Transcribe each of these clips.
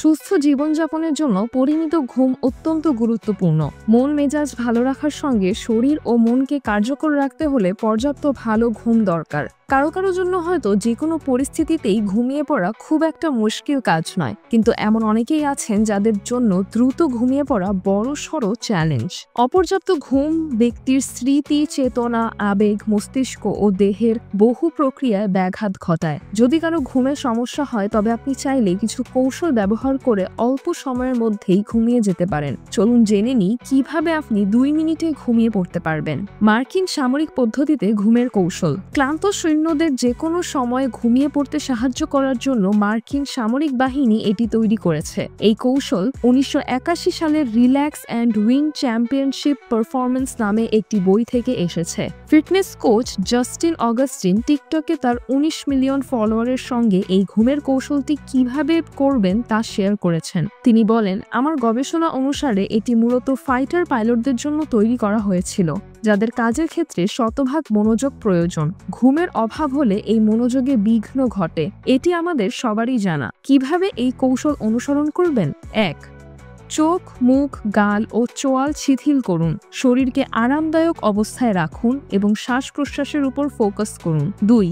সুস্থ জীবনযাপনের জন্য পরিমিত ঘুম অত্যন্ত গুরুত্বপূর্ণ। মন মেজাজ ভালো রাখার সঙ্গে শরীর ও মনকে কার্যকর রাখতে হলে পর্যাপ্ত ভালো ঘুম দরকার। কারো কারো জন্য হয়তো যে কোনো পরিস্থিতিতেই ঘুমিয়ে পড়া খুব একটা মুশকিল কাজ নয়, কিন্তু এমন অনেকেই আছেন যাদের জন্য দ্রুত ঘুমিয়ে পড়া বড়সড় চ্যালেঞ্জ। অপর্যাপ্ত ঘুম ব্যক্তির স্মৃতি, চেতনা, আবেগ, মস্তিষ্ক ও দেহের বহু প্রক্রিয়ায় ব্যাঘাত ঘটায়। যদি কারো ঘুমের সমস্যা হয় তবে আপনি চাইলে কিছু কৌশল ব্যবহার করে অল্প সময়ের মধ্যেই ঘুমিয়ে যেতে পারেন। চলুন জেনে নিই কিভাবে আপনি 2 মিনিটে ঘুমিয়ে পড়তে পারবেন। মার্কিন সামরিক পদ্ধতিতে ঘুমের কৌশল। ক্লান্ত সৈন্যদের যে কোনো সময় ঘুমিয়ে পড়তে সাহায্য করার জন্য মার্কিন সামরিক বাহিনী এটি তৈরি করেছে। এই কৌশল 1981 সালের relax and win championship performance নামে একটি বই থেকে এসেছে। ফিটনেস কোচ জাস্টিন অগাস্টিন টিকটকে তার 19 মিলিয়ন ফলোয়ারের সঙ্গে এই ঘুমের কৌশলটি কিভাবে করবেন তা শেয়ার করেছেন। তিনি বলেন, আমার গবেষণা অনুসারে এটি মূলত ফাইটার পাইলটদের জন্য তৈরি করা হয়েছিল, যাদের কাজের ক্ষেত্রে শতভাগ মনোযোগ প্রয়োজন। ঘুমের অভাব হলে এই মনোযোগে বিঘ্ন ঘটে, এটি আমাদের সবারই জানা। কিভাবে এই কৌশল অনুসরণ করবেন? 1. চোখ, মুখ, গাল ও চোয়াল শিথিল করুন। শরীরকে আরামদায়ক অবস্থায় রাখুন এবং শ্বাস প্রশ্বাসের উপর ফোকাস করুন। 2.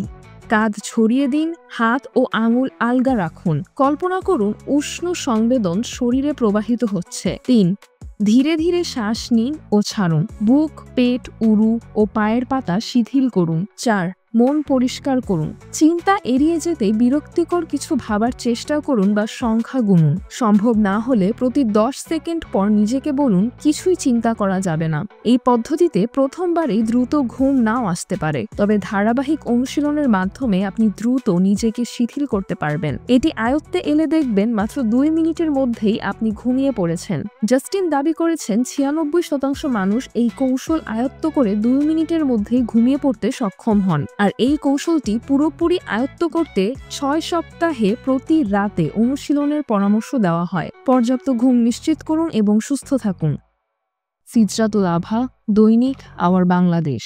কাঁধ ছড়িয়ে দিন, হাত ও আঙুল আলগা রাখুন। কল্পনা করুন উষ্ণ সংবেদন শরীরে প্রবাহিত হচ্ছে। 3. ধীরে ধীরে শ্বাস নিন ও ছাড়ুন। বুক, পেট, উরু ও পায়ের পাতা শিথিল করুন। 4. মন পরিষ্কার করুন। চিন্তা এড়িয়ে যেতে বিরক্তিকর কিছু ভাবার চেষ্টা করুন বা সংখ্যা গুনুন। সম্ভব না হলে প্রতি 10 সেকেন্ড পর নিজেকে বলুন, কিছুই চিন্তা করা যাবে না। এই পদ্ধতিতে প্রথমবারেই দ্রুত ঘুম নাও আসতে পারে, তবে ধারাবাহিক অনুশীলনের মাধ্যমে আপনি দ্রুত নিজেকে শিথিল করতে পারবেন। এটি আয়ত্তে এলে দেখবেন মাত্র 2 মিনিটের মধ্যেই আপনি ঘুমিয়ে পড়েছেন। জাস্টিন দাবি করেছেন 96% মানুষ এই কৌশল আয়ত্ত করে 2 মিনিটের মধ্যেই ঘুমিয়ে পড়তে সক্ষম হন। আর এই কৌশলটি পুরোপুরি আয়ত্ত করতে 6 সপ্তাহে প্রতি রাতে অনুশীলনের পরামর্শ দেওয়া হয়। পর্যাপ্ত ঘুম নিশ্চিত করুন এবং সুস্থ থাকুন। সিজরাতুল আভা, দৈনিক আওয়ার বাংলাদেশ।